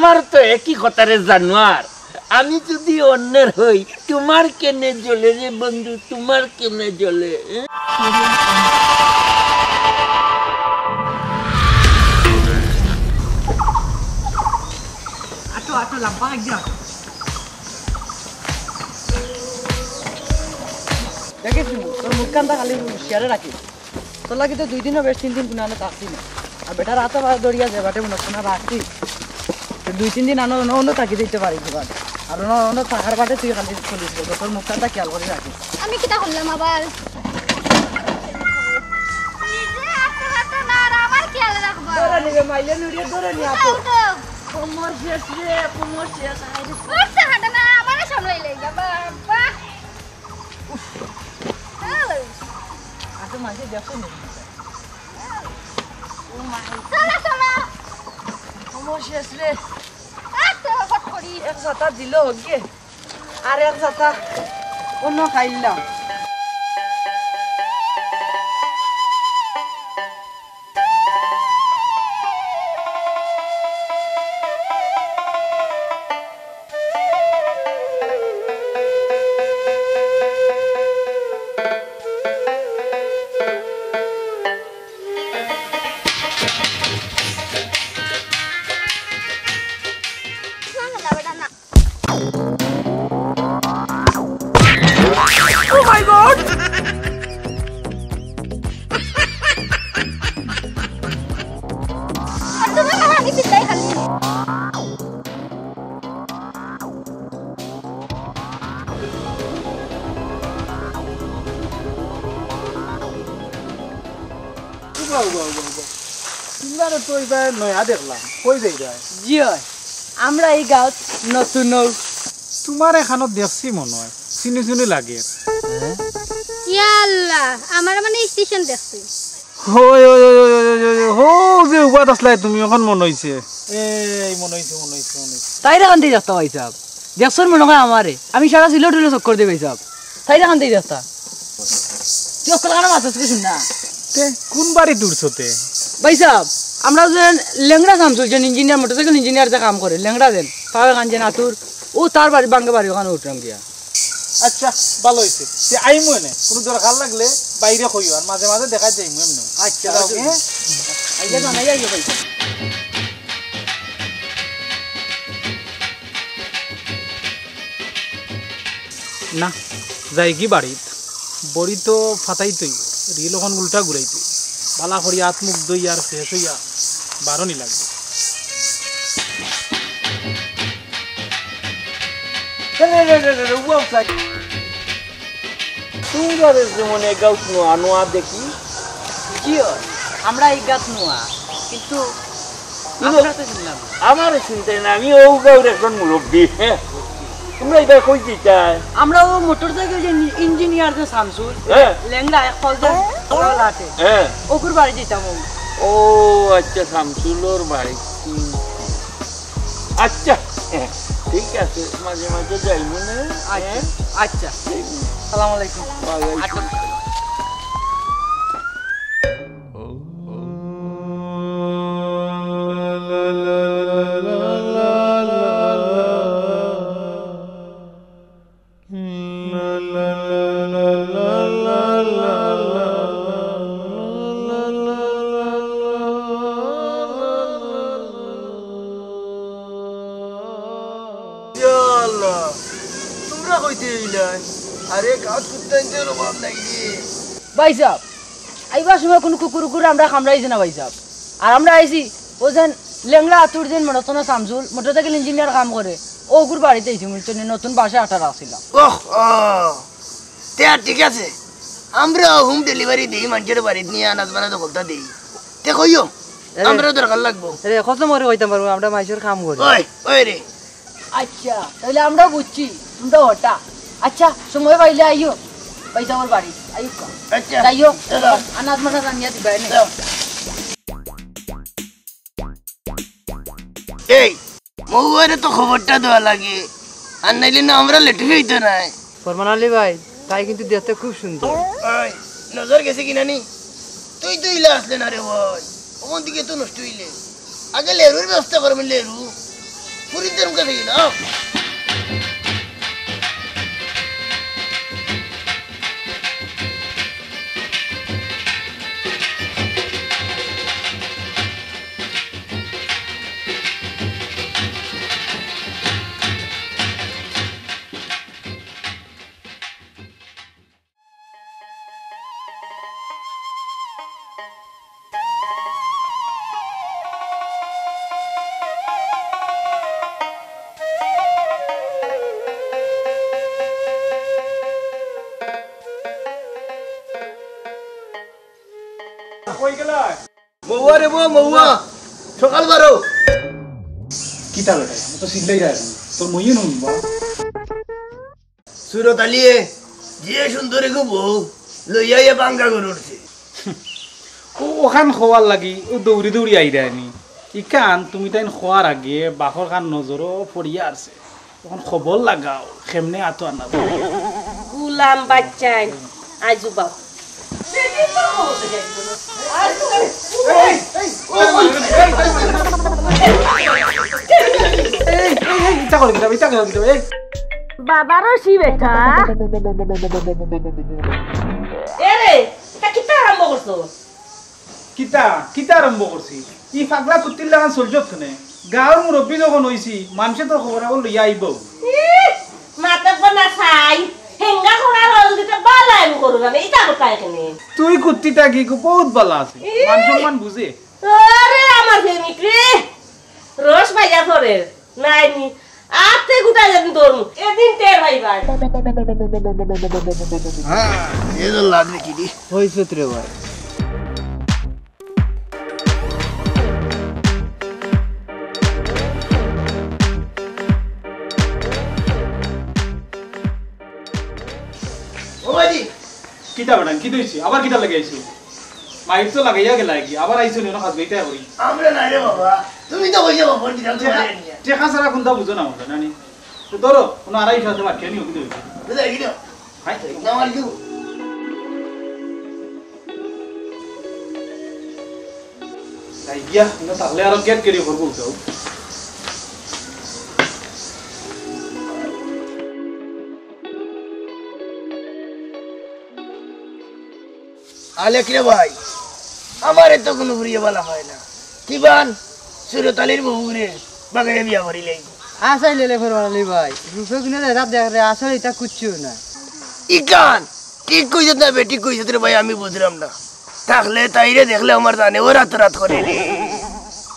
আমার তো একই কথারে জানোয়ার আমি যদি অন্যের হই তোমার কেনে জ্বলে রে বন্ধু তোমার কেনে জ্বলে আটো আটো লাম্বা একদম দেখিস তোর মুখখানটা খালি শেয়ারে রাখি তোর লাগি তো 2 দিনও বেশ 3 দিন কোনো আনো থাকছি না আর বেটা রাতে দৌড়িয়া যায় বাটে মনে কোনো রাখছি 2-3 দিন আনো অন্য থাকি দিতে পারি তোমার আর অন্য থাকার বাটে তুই খালি চলিস তোর মুখখানটা খেয়াল করে রাখিস আমি কিটা করলাম আবার ধরে নিবে মাইলে নুড়িয়ে ধরে নি আপু কোমর শেষ রে কোমর শেষ আইরে করতে হাঁটা না আমারে সামলাইলে বাবা হ্যালো আতো মাঝে দেখো নি ও মাই চলা চলা কোমর শেষ রে আতো কট করি এক জাতা দিল হগে আর এক জাতা অন্য খাইলাম Oh my god! তুমি কাহানি পিছলাই খালি তিনবার তো এবার নয়া দেখলাম কই যাই যায় জি হয় আমরা এই গাঁত নতুন তোমার এখানে দেখছি মনে হয় চিনি চিনি লাগে ইয়াল্লা আমার মানে স্টেশন দেখছি হই হই হো যে উবাত আসলাই তুমি এখন মন হইছে এই মন হইছে তাইরা কান্দি যাস্তা ভাই সাহেব দেখছর মনে হয় আমারে আমি সারা সিলেট হইলো চক্কর দিই ভাই সাহেব তাইরা কান্দি যাস্তা তুই অকল কানা মাছ আছে শুন না তে কোন বাড়ি দূরছতে ভাই সাহেব আমরা যে লেংড়া কাম চলছে ইঞ্জিনিয়ার মোটরসাইকেল ইঞ্জিনিয়ার যে কাম করে লেংড়া দেন পাবে কাঞ্জে নাতুর ও তার বাড়ি বাঙ্গে বাড়ি ওখানে উঠলাম গিয়া আচ্ছা ভালো হইছে তে আইমু এনে কোন দরকার লাগলে বাইরে কইও আর মাঝে মাঝে দেখাই যাইমু এমনি আচ্ছা আইয়া জানা যাইও ভাই না যাই কি বাড়িত বড়ি তো ফাটাই তুই রিল ওখান উল্টা ঘুরাই তুই বালা করি হাত মুখ দই আর শেষ হইয়া বারণই লাগবে মনে গাউস নোয়া নোয়া দেখি কি হয় আমরা এই গাছ নোয়া কিন্তু আমার চিন্তা না আমি ও গাউর একজন মুরব্বী তোমরা এটা কই দিতাই আমরা ও মোটরসাইকেল যে ইঞ্জিনিয়ার যে শামসুল লেংড়া এক ফল যে লাটে ওকুর বাড়ি যেতাম ও আচ্ছা শামসুলোর বাড়ি আচ্ছা ঠিক আছে মাঝে মাঝে যাই মনে আচ্ছা আসসালামু আলাইকুম ভাই সাহেব আইবার সময় কোন কুকুর কুকুর আমরা খামড়াইছি না ভাই সাহেব আর আমরা আইছি ও যেন লেংড়া আতুর যেন মনতনা শামসুল মোটরসাইকেল ইঞ্জিনিয়ার কাম করে ওগুর বাড়িতে আইছি নতুন বাসায় আঠার আসছিলাম ঠিক আছে আমরা হোম ডেলিভারি দিই মানুষের বাড়িতে নিয়ে আনাজ বানাজ বলতা দিই তে কইও আমরা দরকার লাগবো রে কত মরে হইতাম পারবো আমরা মাইসের কাম করি ওই রে আচ্ছা তাহলে আমরা বুঝছি তোমরা হটা আচ্ছা সময় পাইলে আইও পয়সা ওর বাড়ি আইও আচ্ছা যাইও আনাজ মানাজ আনিয়া দিবা নে এই মৌয়ারে তো খবরটা দেওয়া লাগে আর নাইলে না আমরা লেট হইতো না ফরমান আলী ভাই তাই কিন্তু দেখতে খুব সুন্দর ওই নজর গেছে কিনা নি তুই তো ইলা আসলে না রে ভাই ওখান থেকে তো নষ্ট হইলে আগে লেরুর ব্যবস্থা করবেন লেরু পুরিদের মুখে খাই না মৌয়া রে মৌয়া সকাল বারো কিতা বেটা আমি তো সিলাই রাখি তোর মইও নুনবা সুরত আলিয়ে যে সুন্দরী গো বউ লইয়া ইয়ে বাঙ্গা করে উঠছে ওখান খোয়ার লাগি ও দৌড়ি দৌড়ি আই দেয়নি ইকান তুমি তাই খোয়ার আগে বাখর খান নজরও পড়িয়া আছে তখন খবর লাগাও কেমনে আতো আনা গুলাম বাচ্চাই আজু বাপ বাবারও সি বেটা এরে কিতা আরম্ভ করছো কিতা কিতা আরম্ভ করছি ই পাগলা কুত্তির লাগান চলছত শুনে গাঁৱৰ মুৰব্বী যখন হইছি মানুষে তো খবর আগর লইয়া আইব মাতে বনা চাই হেঙ্গা খোলা ললগিতে বালাই করু না ইটা কোথায় এখানে তুই কুত্তিটা কি বহুত বালা আছে মান সম্মান বুঝে আরে আমার প্রেমিক রে রস ভাইয়া ধরে নাইনি আতে গুটা যাবি তোর এদিন টের ভাইবা হ্যাঁ এ তো লাগবে কি দি হইছে রে ভাই ও বাজি কিতা বেটা কি দইছি আবার কিতা লাগাইছো মাইক তো লাগাইয়া গেলা কি আবার আইছো নি খাস বেইতা করি আমরা নাই রে বাবা তুমি তো কইছো ফোন দিলাম তোমারে নিয়া টেকা সারা কোনটা বুঝো না মতো নানি তো ধরো কোন আড়াই সাথে বাকি নিও কি দইছি বুঝা গিলো হাই নামাল কি তাই গিয়া না তাহলে আর গেট কেড়ে করবো যাও আলেক রে ভাই আমারে তো কোনো বুড়িয়ে বলা হয় না কিবান সুরতালির বহু রে বাগায়ে বিয়া ভরি লাই আসাই লেলে ফরওয়ালি ভাই রূপে গুনে রাত দেখ রে আসলে এটা কুচ্ছু না ইকান ঠিক কইছত না বেটি কইছত রে ভাই আমি বুঝলাম না থাকলে তাইরে দেখলে আমার জানে ও রাত রাত করে রে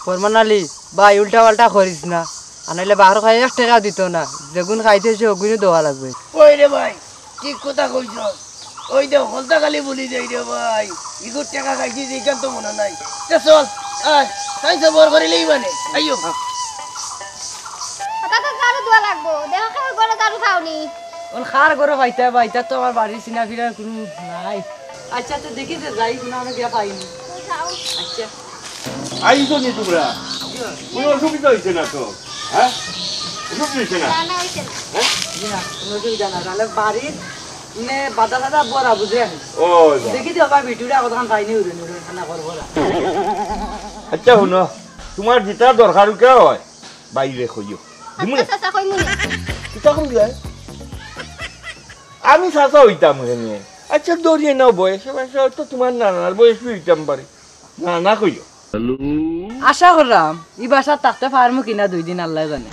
ফরমান আলী ভাই উল্টা পাল্টা করিস না আনাইলে বাহার খাই 1 টাকা দিত না যেগুন খাইতেছে ওগুনি দেওয়া লাগবে ওই রে ভাই ঠিক কথা কইছ ওই দে হলতা খালি বলি যাই রে ভাই ইগো টাকা খাইছি এইখান তো মনে নাই তে চল আয় তাই সবর করে লই মানে আইও তাতে দারু দোয়া লাগবো দেখো খাও গলে দারু খাওনি ওন খার করে পাইতা পাইতা তো আমার বাড়ির চিনা ফিরার কোনো নাই আচ্ছা তো দেখি যে যাই কোনো আমি গিয়া পাইনি খাও আচ্ছা আইছো নি তোমরা কোনো অসুবিধা হইছে না তো হ্যাঁ অসুবিধা হইছে না জানা হইছে না না কোনো সুবিধা না তাহলে বাড়ির নে বাদা দাদা বড়া বুঝে আনি ও দেখি দিও বা ভিডিওটা কতক্ষণ খাইনি উড়ে উড়ে খানা করবো না আচ্ছা শুনো তোমার যেটা দরকার কে হয় বাইরে খুঁজো আচ্ছা আচ্ছা কই মুনি কিতা কইলা আমি সাসা হইতাম এখানে আচ্ছা দৌড়িয়ে নাও বয়সে বয়সে হয়তো তোমার নানার বয়স হইতাম পারে না কইও আশা করলাম এই বাসা থাকতে পারমু কিনা 2 দিন আল্লাহ জানে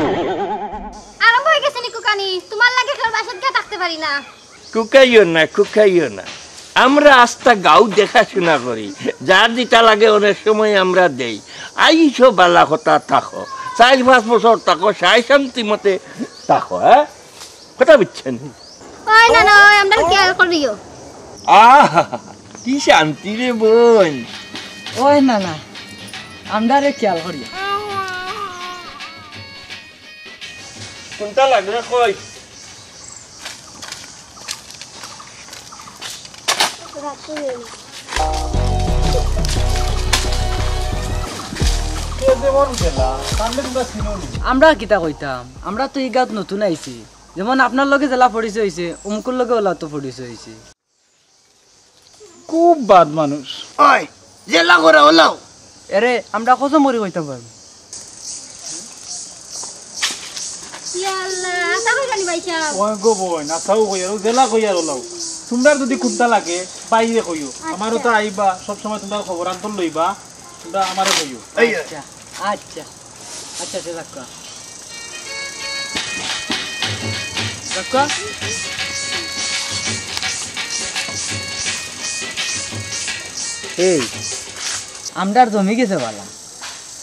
আরম্ভ হয়ে গেছে নি কুকানি তোমার লাগে খেল বাসাত গিয়ে থাকতে পারি না কুকাইও না আমরা আস্তা গাঁও দেখাশোনা করি যার যেটা লাগে অনেক সময় আমরা দেই আইসো বালা কথা থাকো 4-5 বছর থাকো সাই শান্তি মতে থাকো হ্যাঁ কথা বুঝছেন ওই না না ওই আমরা কেয়ার করিও কি শান্তি রে বোন ওই না না আমরা রে খেয়াল করি কোনটা লাগবে কই আমরা কিতা কইতাম আমরা তো এই গাঁত নতুন আইছি যেমন আপনার লগে জেলা পরিচয় হয়েছে অমুকুর লগে ওলা তো পরিচয় হয়েছে খুব বাদ মানুষ ওই জেলা করা হলাও এরে আমরা কত মরি হইতে পারবো ইয়াল্লা আশা কই জানি ভাই সাহেব ওই গো বই না তাও কই আর জেলা কই আর লাও তোমরা যদি খুঁজতা লাগে বাইরে কইও আমারও তো আইবা সব সময় তোমরা খবর আন্তর লইবা তোমরা আমারে কইও আচ্ছা আচ্ছা আচ্ছা সে রাখা রাখা এই আমদার জমি গেছে বালা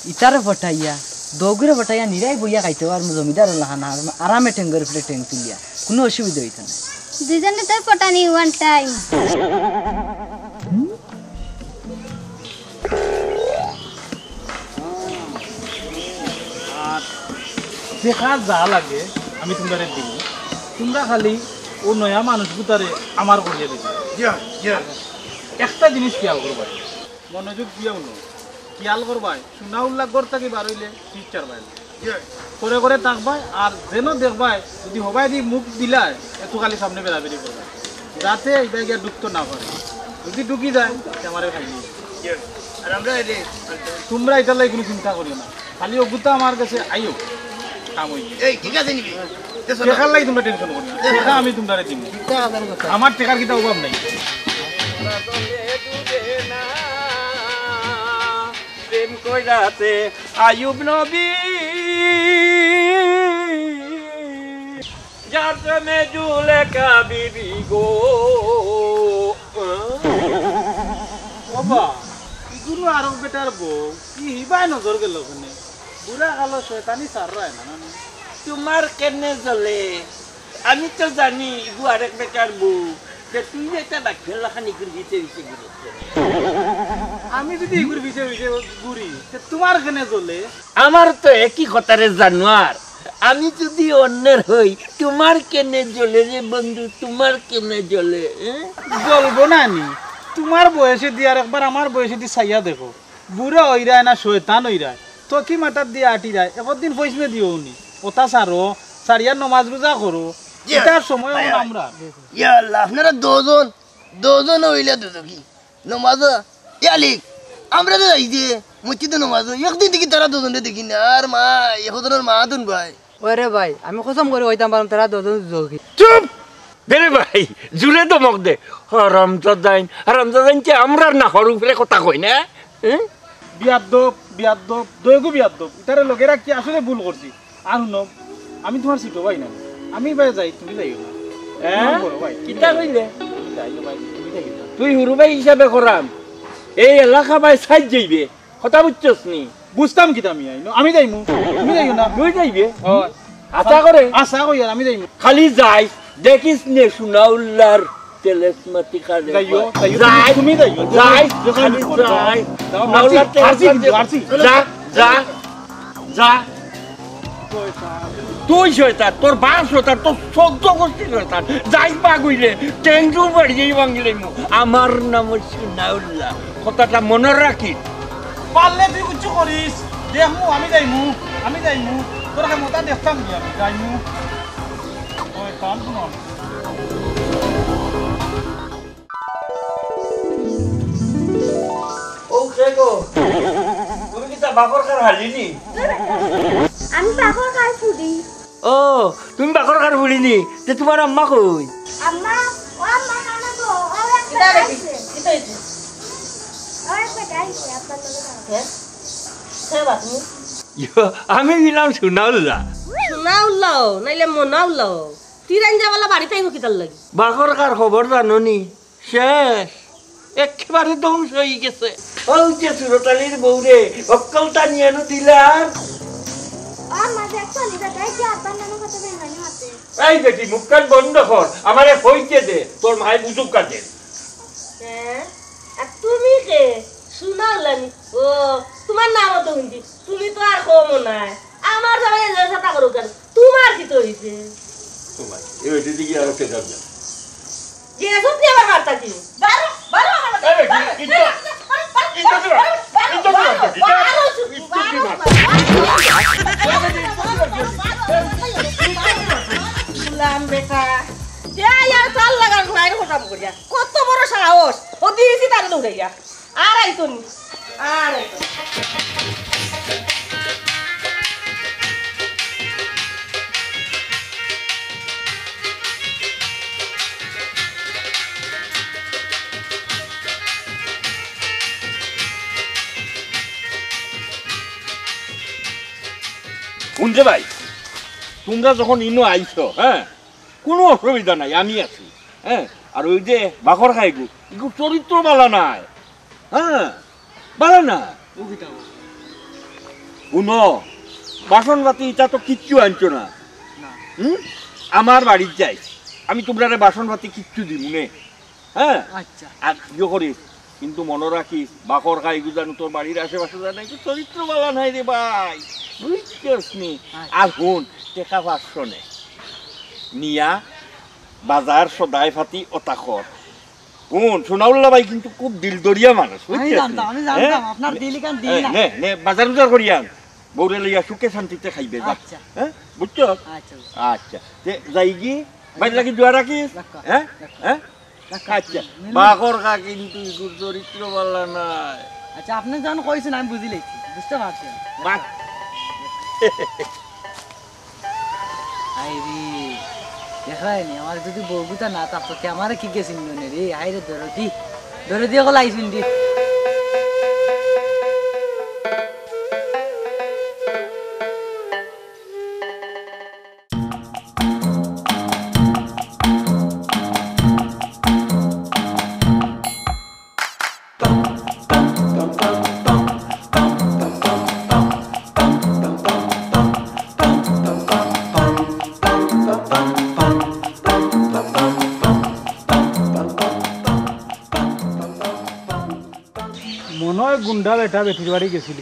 ইতারে পটাইয়া দৌগরে পটাইয়া নিরাই বইয়া খাইতে আর জমিদার লাহানা আরামে ঠেঙ্গর ফেলে ঠেং তুলিয়া কোনো অসুবিধা হইতো না দুজনে তোর পটানি ওয়ান টাইম আর দেখা যা লাগে আমি তোমরা দিব তোমরা খালি ও নয়া মানুষ গুতারে আমার করিয়ে দিবে একটা জিনিস খেয়াল করবাই মনোযোগ দিয়াও ন খেয়াল করবাই সোনা উল্লাহ গড় থাকি বার হইলে টিচার বাইরে করে করে থাকবাই আর যেন দেখবাই যদি হবাই দি মুখ দিলাই এত খালি সামনে বেড়াবেড়ি করবাই যাতে এটা গিয়ে ডুবতো না পারে যদি ঢুকি যায় আমারে খাই আর আমরা তোমরা এটার লাগে কোনো চিন্তা করিও না খালি অগুতা আমার কাছে আইও কাম হই এই ঠিক আছে নিবি টেকার লাগি তোমরা টেনশন করিও না টেকা আমি তোমরা দিব আমার টেকার কিটা অভাব নাই প্রেম কইরাতে আয়ুব নবী যার প্রেমে জুলেখা বিবি গো বাবা ইগুরু আরো বেটার বউ কি হিবাই নজর গেল ওখানে বুড়া কালো শয়তানি সার রায় না না তোমার কেনে চলে আমি তো জানি ইগু আরেক বেকার বউ যে তুই একটা বাক্যের লাখানি করে দিতে দিতে আমি যদি ইগুর ভিজে ভিজে ঘুরি তোমার কেনে চলে আমার তো একই কথারে জানোয়ার আমি যদি অন্যের হই তোমার কেনে জ্বলে রে বন্ধু তোমার কেনে জ্বলে জ্বলবো না নি তোমার বয়সে দিয়ে আর একবার আমার বয়সে দিয়ে চাইয়া দেখো বুড়া হইরায় না শয়তান হইরায় তো কি মাথার দিয়ে আটি যায় একদিন পয়সা দিও নি ওটা সারো সারিয়া নমাজ রোজা করো এটার সময় আমরা ইয়া আল্লাহ আপনারা দুজন হইলে দুদকি নমাজ ইয়ালিক আমরা তো যাই যে মসজিদে নমাজ একদিন দেখি তারা দুজনে দেখি না আর মা একজনের মা দুন ভাই ওরে ভাই আমি কসম করে হইতাম পারলাম তারা দুজন যোগী চুপ বেরে ভাই জুড়ে তো মগ দে হারামজাদাইন কে আমরা না হরু ফেলে কথা কই না বিয়াদ্দব দয়গু বিয়াদ্দব এটারে লোকেরা কি আসলে ভুল করছি আর শুনো আমি তোমার ছোট ভাই না আমি ভাই যাই তুমি যাইও না কিতা কইলে যাইও ভাই তুমি যাইও না তুই হুরু ভাই হিসাবে করাম এই এলাকা ভাই সাইড যাইবে কথা বুঝছস নি বুঝতাম কি আমি আইনো আমি যাইমু তুমি যাইও না তুই যাইবে হয় আশা করে আশা কই আর আমি যাইমু খালি যাই দেখিস নে সুনাউল্লার তেলেসমাতি কাজে যাইও যাই তুমি যাইও যাই খালি যাই সুনাউল্লার তেলেসমাতি যা যা যা তুই শয়তান তোর বাপ শয়তান তোর সহ্য গোষ্ঠী শয়তান যাই পাগুইলে টেঙ্গু বাড়িয়েই ভাঙিলে আমার নাম সুনাউল্লাহ কথাটা মনে রাখি পারলে তুই কিছু করিস দেখমু আমি যাইমু তোর মতা দেখতাম কি আমি যাইমু ওই কাম তোমার ও কেগো তুমি কি তা বাকর কার হালিনি আমি বাকর খাই ফুডি ও তুমি বাকর কার ফুলিনি তে তোমার আম্মা কই আম্মা ও আম্মা খানা তো কিটা রে কিটা হইছে আপনার লগে হ্যাঁ সে বাত নি আমি দিলাম সুনাউল্লাহ শোনাউল্লাহ নাইলে মনাউল্লাহ তিরান যাওয়ালা বাড়িতে আইব কিতার লাগি বাকর কার খবর জানোনি শেষ একেবারে ধ্বংস হয়ে গেছে ওই যে সুরতালির বউরে অক্কলটা নিয়ে দিলাম আম্মা দেখো লিদা তাই কি আপনার নাম কথা বের হয়নি হাতে এই বেটি মুখকান বন্ধ কর আমারে কইতে দে তোর ভাই বুঝুক কাজে হ্যাঁ আর তুমি কে শোনাউল্লাহ নি ও তোমার নাম তো হিন্দি তুমি তো আর কম নাই আমার সবাই সাথে করো কেন তোমার কি তো হইছে তোমার এই বেটি দিকে আর কে যাবে যে সত্যি আমার মারতা কি বারো বারো আমার এই বেটি কত বড় সাহস ও দিয়েছি তার দৌড়াইয়া আর আইতো নি আর আইতো শুনছে ভাই, তোমরা যখন ইনো আইছো, হ্যাঁ, কোনো অসুবিধা নাই, আমি আছি, হ্যাঁ। আর ওই যে বাখর খাইগু এগু চরিত্র বালা নাই, হ্যাঁ, বালা না। শুনো, বাসন বাতি এটা তো কিচ্ছু আনছো না। আমার বাড়ির যাই, আমি তোমরা বাসন বাতি কিচ্ছু দিব নে, হ্যাঁ। আর ইয়ে করিস, কিন্তু মনে রাখিস বাকর খাই গুজানো তোর বাড়ির আশেপাশে জানাই চরিত্র বালা নাই রে ভাই, বুঝছিস নি? আর শুন, টেকা 500 নে নিয়া বাজার সদাই ফাতি অতাকর। শুন, সোনাউল্লাহ ভাই কিন্তু খুব দিল দরিয়া মানুষ, বুঝছিস? নে বাজার উজার করিয়া বৌরে লইয়া সুখে শান্তিতে খাইবে যা, হ্যাঁ, বুঝছো? আচ্ছা যাই কি বাইরে রাখি দোয়া রাখিস, হ্যাঁ হ্যাঁ। আচ্ছা, বাকর খা কিন্তু ইগুর চরিত্র বললা নাই। আচ্ছা, আপনি যখন কইছেন আমি বুঝি লেছি, বুঝতে পারছেন। আইরি দেখায়নি আমার যদি বউগুতা না থাকতো আমার কি গেছিল রে। আইরে ধরে দিয়ে কল আইসুন দি। মনে হয় গুন্ডা বেটা বেটির বাড়ি গেছিল।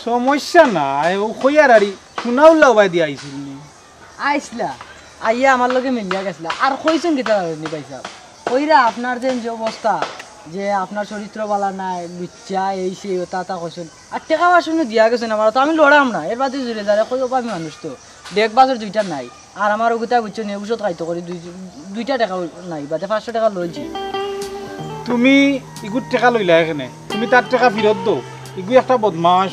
সমস্যা নাই, সোনাউল্লাহ ভাই দিয়ে আইছিল আইসলা আইয়া আমার লগে মিলিয়া গেছিলা। আর কইছেন কিতা নি পাইছা কইরা আপনার যে অবস্থা, যে আপনার চরিত্র বালা নাই, লুচ্চা এই সেই তা কইছেন। আর টাকা বাসনে দিয়া গেছেন আমার, তো আমি লড়াম না। এর বাদে জুড়ে যারে কই পাবি মানুষ তো দেখ বাজার দুইটা নাই। আর আমার ওগুতা বুঝছো নি ওষুধ খাইতো করি দুইটা টাকা নাই, বাদে 500 টাকা লইছি। তুমি ইগুর টাকা লইলা এখানে, তুমি তার টাকা ফেরত দো। ইগু একটা বদমাস,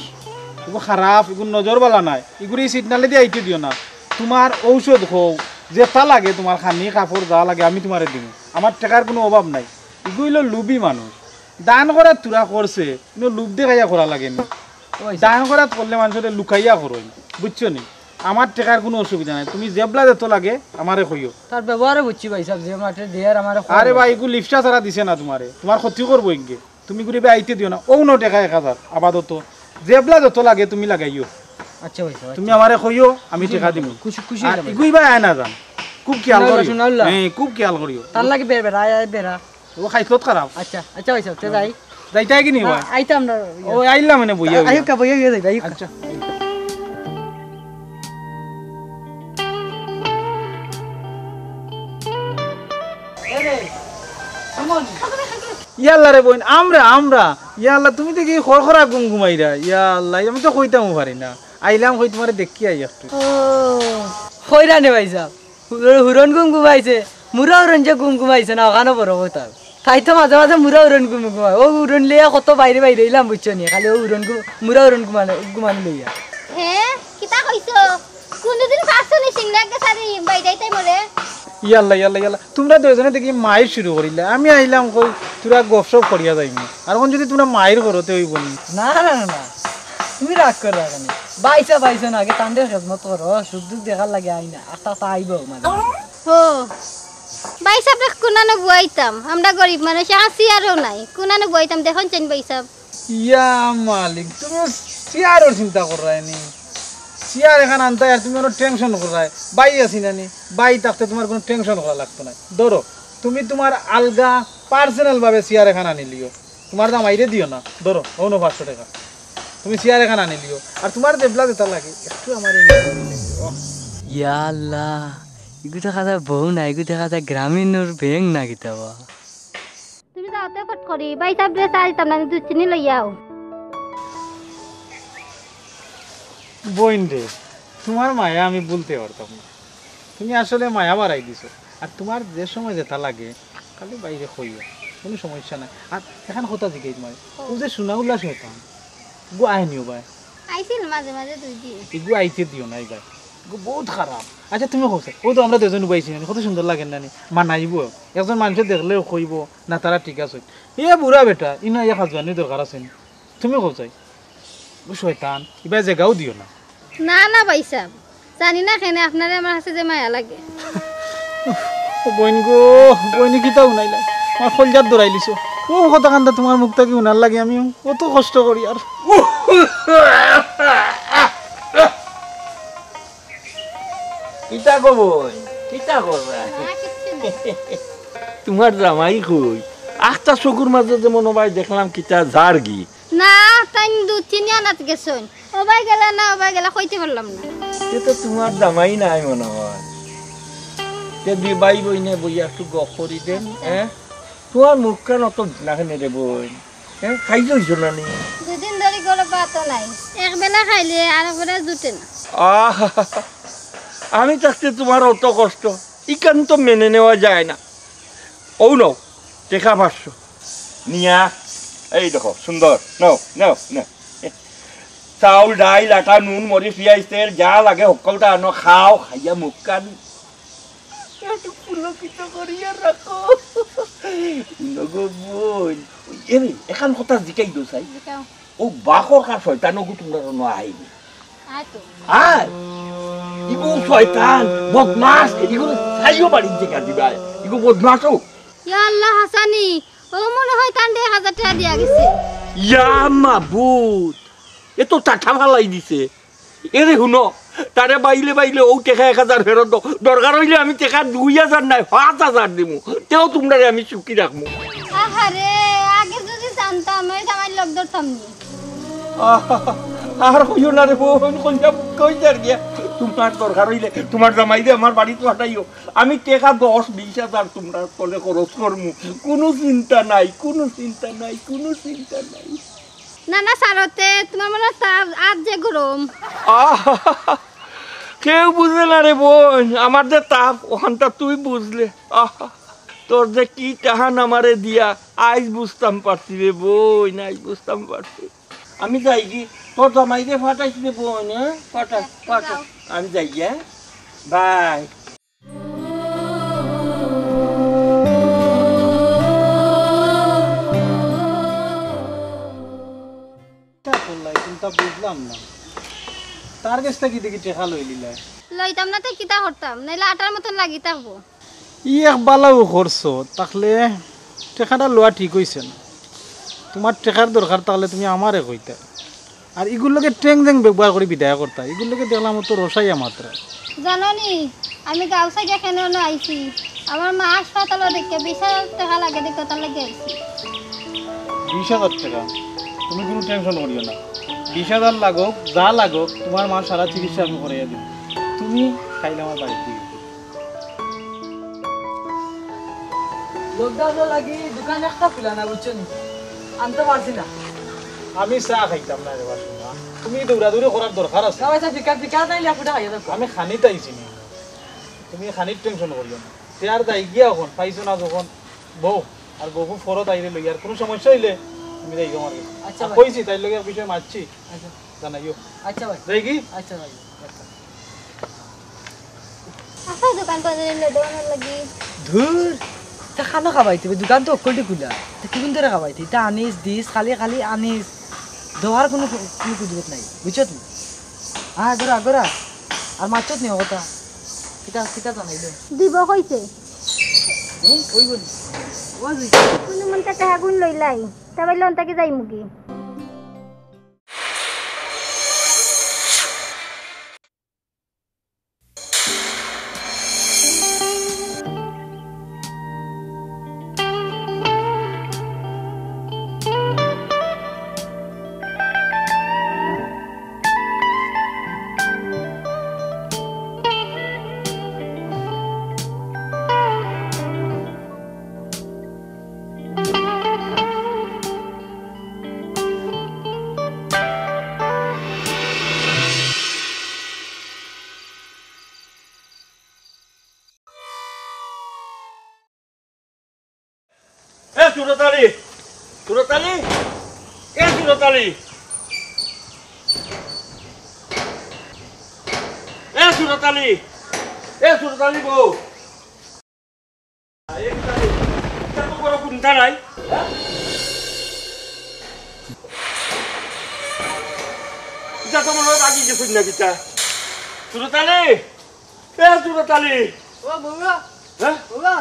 ইগু খারাপ, ইগুর নজর বালা নাই। ইগুর এই সিগনালে দিয়ে আইতে দিও না। তোমার ঔষধ হোক যেটা লাগে, তোমার খানি কাপড় যা লাগে আমি তোমারে দিব। আমার টাকার কোনো অভাব নাই। ইগুলো লুবি মানুষ, দান করার তুরা করছে, কিন্তু লুব দেখাইয়া করা লাগেনি। দান করাত করলে মানুষের লুকাইয়া করই, বুঝছো নি? আমার টাকার কোনো অসুবিধা নাই, তুমি জেবলা যেত লাগে আমারে কইও। তার ব্যবহারে বুঝছি ভাই সাহেব, যে মাঠে দেয়ার আমারে। আরে ভাই এগুলো লিফটা ছাড়া দিছে না তোমারে, তোমার ক্ষতি করবো ইনকে। তুমি ঘুরে আইতে দিও না। ও ন টাকা 1000 আপাতত, জেবলা যত লাগে তুমি লাগাইও। আচ্ছা ভাই সাহেব, তুমি আমারে কইও, আমি টাকা দিব। খুশি আর ইগুই ভাই আয় না যান, খুব খেয়াল করিও। হ্যাঁ, খুব খেয়াল করিও। তার লাগে বেরা বেরা ও খাইছত খারাপ। আচ্ছা আচ্ছা ভাই সাহেব, তে যাই যাইতাই কি নি ভাই? আইতাম না, ও আইলাম মানে বইয়া আইও কা বইয়া গিয়ে যাই। আচ্ছা ইয়াল্লা রে বোন, আমরা ইয়াল্লা তুমি দেখি খরখরা ঘুমাইরা। ইয়াল্লা আমি তো কইতাম পারি না, আইলাম কই তোমারে দেখি আই একটু। ও কইরা নে ভাই সাহেব, হুরন ঘুমাইছে, মুরা হুরন যে ঘুমাইছে না ওখানে বড় কথা। তাই তো মাঝে মাঝে মুরা হুরন ঘুমায়। ও হুরন লিয়া কত বাইরে এলাম বুঝছো নি, খালি ও হুরন মুরা হুরন ঘুমানো লইয়া। হ্যাঁ কিতা কইছো? কোনদিন পারছো নি সিংলাকে সারি বাইদাইতে মরে? ইয়াল্লা ইয়াল্লা ইয়াল্লা, তোমরা দুজনে দেখি মায়ের শুরু করিলা। আমি আইলাম কই তোরা গপসপ করিয়া যাইনি। আর কোন যদি তোমরা মায়ের করতে হইব নি। না না না, তুমি রাগ করে রাখনি। বাইসা না, আগে তান্ডের খেদমত করো, সুখ দুঃখ দেখার লাগে আইনা একটা আইব মানে। ও বাইসাব রে কোনানো বুয়াইতাম, আমরা গরিব মানুষ, আসি আরও নাই, কোনানো বুয়াইতাম দেখুন চেন বাইসাব। ইয়া মালিক, তুমি চেয়ারের চিন্তা করায়নি। চেয়ার এখানে আনতে আর তুমি কোনো টেনশন করায়। বাই আছি নানি, বাই থাকতে তোমার কোনো টেনশন করা লাগতো না। ধরো তুমি তোমার আলগা পার্সোনাল ভাবে চেয়ার এখানে আনিলিও, তোমার দাম আইরে দিও না। ধরো 500 টাকা তুমি চেয়ার এখানে আনিলিও। আর তোমার দেবলা যেটা লাগে একটু আমার ইয়া আল্লাহ, ইগুতা কথা বউ না, ইগুতা কথা গ্রামীণর ব্যাংক না কিতাবা। তুমি যাওতে ফট করি বাইসাব রে চাইতাম না, দুধ চিনি লইয়াও। বোন রে, তোমার মায়া আমি বলতে পারতাম না। তুমি আসলে মায়া বাড়াই দিছো। আর তোমার যে সময় যেটা লাগে খালি বাইরে কইও, কোনো সমস্যা নাই। আর এখন কথা জিগাই তোমার, ও যে সোনাউল্লাহ শয়তান, গো আইনিও ভাই আইছিল মাঝে মাঝে 2 দিন এগু আইতে দিও নাই ভাই গো বহুত খারাপ আচ্ছা তুমি কইছে ও তো আমরা দুজন বাইছি না কত সুন্দর লাগে না মানাইব একজন মানুষ দেখলে কইব না তারা ঠিক আছে এ বুড়া বেটা ইনা ইয়া খাজবানি দরকার আছে তুমি কইছাই ও শয়তান ইবা জায়গাও দিও না না না ভাই সাহেব জানি না কেন আপনারে আমার কাছে যে মায়া লাগে ও বইন গো বইনি কিতা উনাইলা আমার খলজাত দরাইলিছো ও কথা কান্দা তোমার মুখটা কি উনার লাগে আমি কত কষ্ট করি আর কিতা কবই কিতা করবা তোমার জামাই কই আখটা চকুর মাঝে যে মনে হয় দেখলাম কিতা জারগি না তাই 2-3 আনাত গেছন ওবাই গেলা না ওবাই গেলা কইতে পারলাম না এ তো তোমার জামাই নাই মনে হয় যে দুই ভাই বইনে বইয়া একটু গপ করি দেন হ্যাঁ তোমার মুখখান অত নাখেনে রে বই হ্যাঁ খাই যাইছো না নি 2 দিন ধরে গলা পাতো নাই এক বেলা খাইলে আর পরে জুটে না আমি থাকতে তোমার অত কষ্ট ইকান তো মেনে নেওয়া যায় না ও নাও টেকা 500 নিয়া এই দেখো সুন্দর নাও নাও না চাউল ডাইল আটা নুন মরিচ পিঁয়াজ তেল যা লাগে সকলটা আনো খাও খাইয়া মুখ কান একটু পুলকিত করিয়া রাখো নগো বোন এখান কথা জিকাই দো চাই ও বাকর কার শয়তানকো তোমরা ন আইনি আর ইগো শয়তান বদমাস ইগো সাইও বাড়ির জায়গা দিবা ইগো বদমাস ও ইয়া আল্লাহ হাসানি ও মনে হয় তান 1000 টাকা দিয়া গেছে ইয়া মাবুদ এ তো টাকা ফালাই দিছে এরে শুনো তারে বাইলে বাইলে ও টেকা 1000 ফেরত দরকার হইলে আমি টেকা 2000 নাই 5000 দিমু তেও তোমরা আমি চুকি রাখমু আহারে আগে যদি জানতাম ওই আমার লোক ধরতাম নি আর কইও না রে বোন কোনটা কই যার গিয়া তোমার দরকার হইলে তোমার জামাই দে আমার বাড়িতে পাঠাইও আমি টেকা 10-20,000 তোমরা কোলে খরচ করমু কোনো চিন্তা নাই কোনো চিন্তা নাই কোনো চিন্তা নাই না না সারতে তোমার মনে তাপ আজ যে গরম কেউ বুঝলে না রে বোন আমার যে তাপ ওখানটা তুই বুঝলে তোর যে কি টাহান আমারে দিয়া আজ বুঝতাম পারছি রে বোন আজ বুঝতাম পারছি আমি যাই কি তোর জামাই দিয়ে ফাটাইছি রে বোন হ্যাঁ ফাটা আমি যাই হ্যাঁ বাই বুঝলাম না তার কাছটা কি দেখি টেকা লইলিলা লইতাম না তো কিতা করতাম নাইলে আটার মতন লাগি থাকবো ই এক বালাও করছো তাহলে টেকাটা লওয়া ঠিক হইছে না তোমার টেকার দরকার তাহলে তুমি আমারে কইতা আর এগুলোকে ট্যাং ট্যাং ব্যবহার করে বিদায় করতা এগুলোকে দেখলাম তো রসাইয়া মাত্রা জানো নি আমি গাঁও সাইডে কেন আইছি আমার মা হাসপাতালে দেখে 20,000 টাকা লাগে দেখে তার লাগে আইছি 20,000 টাকা তুমি কোনো টেনশন করিও না 20,000 লাগুক যা লাগুক তোমার মা সারা চিকিৎসা আমি করাইয়া দিব তুমি খাইলে আমার বাড়িতে দিও লকডাউন লাগি দোকান একটা খুলা না বুঝছেন আনতে পারছি না আমি চা খাইতাম না রে বাসুমা তুমি দৌড়াদৌড়ি করার দরকার আছে সবাই বিকা নাইলে আপুটা খাইয়া দাও আমি খানিতে আইছি নি তুমি খানির টেনশন করিও না সে আর যাই গিয়া এখন পাইছো না যখন বউ আর বউ ফরত আইলে লই আর কোনো সমস্যা হইলে তুমি যাইও আমার আচ্ছা কইছি তাই লগে বিষয় মারছি আচ্ছা জানাইও আচ্ছা ভাই যাই কি আচ্ছা ভাই আসা দোকান করে দোকানের লাগি ধুর তা খানা খাবাইতে দোকান তো অকলটি খুলা তা কি কোন ধরে খাবাইতে তা আনিস দিস খালি আনিস দেওয়ার কোনো সুযোগ নাই বুঝছো তুমি হ্যাঁ গোরা আর মাছত নিও কথা কিতা জানাইলে দিব কইছে ওই বলি কোন মন টাকা গুণ লইলাই তবে লোন তাকে যাই মুকি সুরতালি সুরতালি বউ বড় কোনটা নাই এটা তো মনে হয় বাকি গেছুন না কিতা সুরতালি সুরতালি ও বউয়া হ্যাঁ বউয়া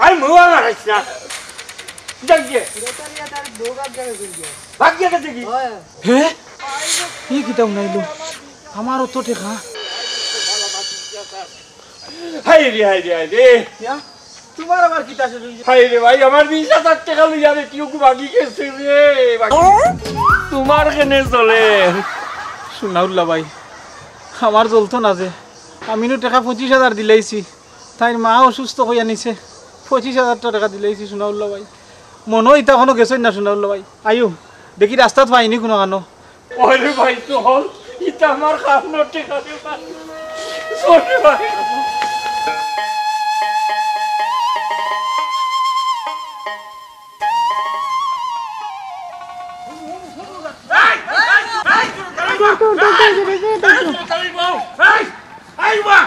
আমি মুয়া মারাইছ না যাইয়ে সুরতালিয়া তার দোকান জায়গা কই গিয়া ভাগ্য কাছে কি হে কি কিতাব নাইলো আমার অত টেকা হাই রে তোমার আবার কিতা আছে হাই রে ভাই আমার 20,000 টাকা লইয়া রে কি বাকি গেছে রে তোমার কেনে চলে সুনাউল্লা ভাই আমার চলতো না যে আমিনো টাকা 25,000 দিলাইছি তাই মা অসুস্থ হইয়া নিছে 25,000 টাকা দিলাইছি সুনাউল্লা ভাই মনো ইটা কোনো গেছই না সুনাউল্লা ভাই আয়ু দেখি রাস্তাত পাইনি কোনো কানো ওরে ভাই তো হল ইটা আমার খানো টাকা দে সরি ভাই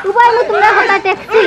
Ubai mo tumda ko ta taxi.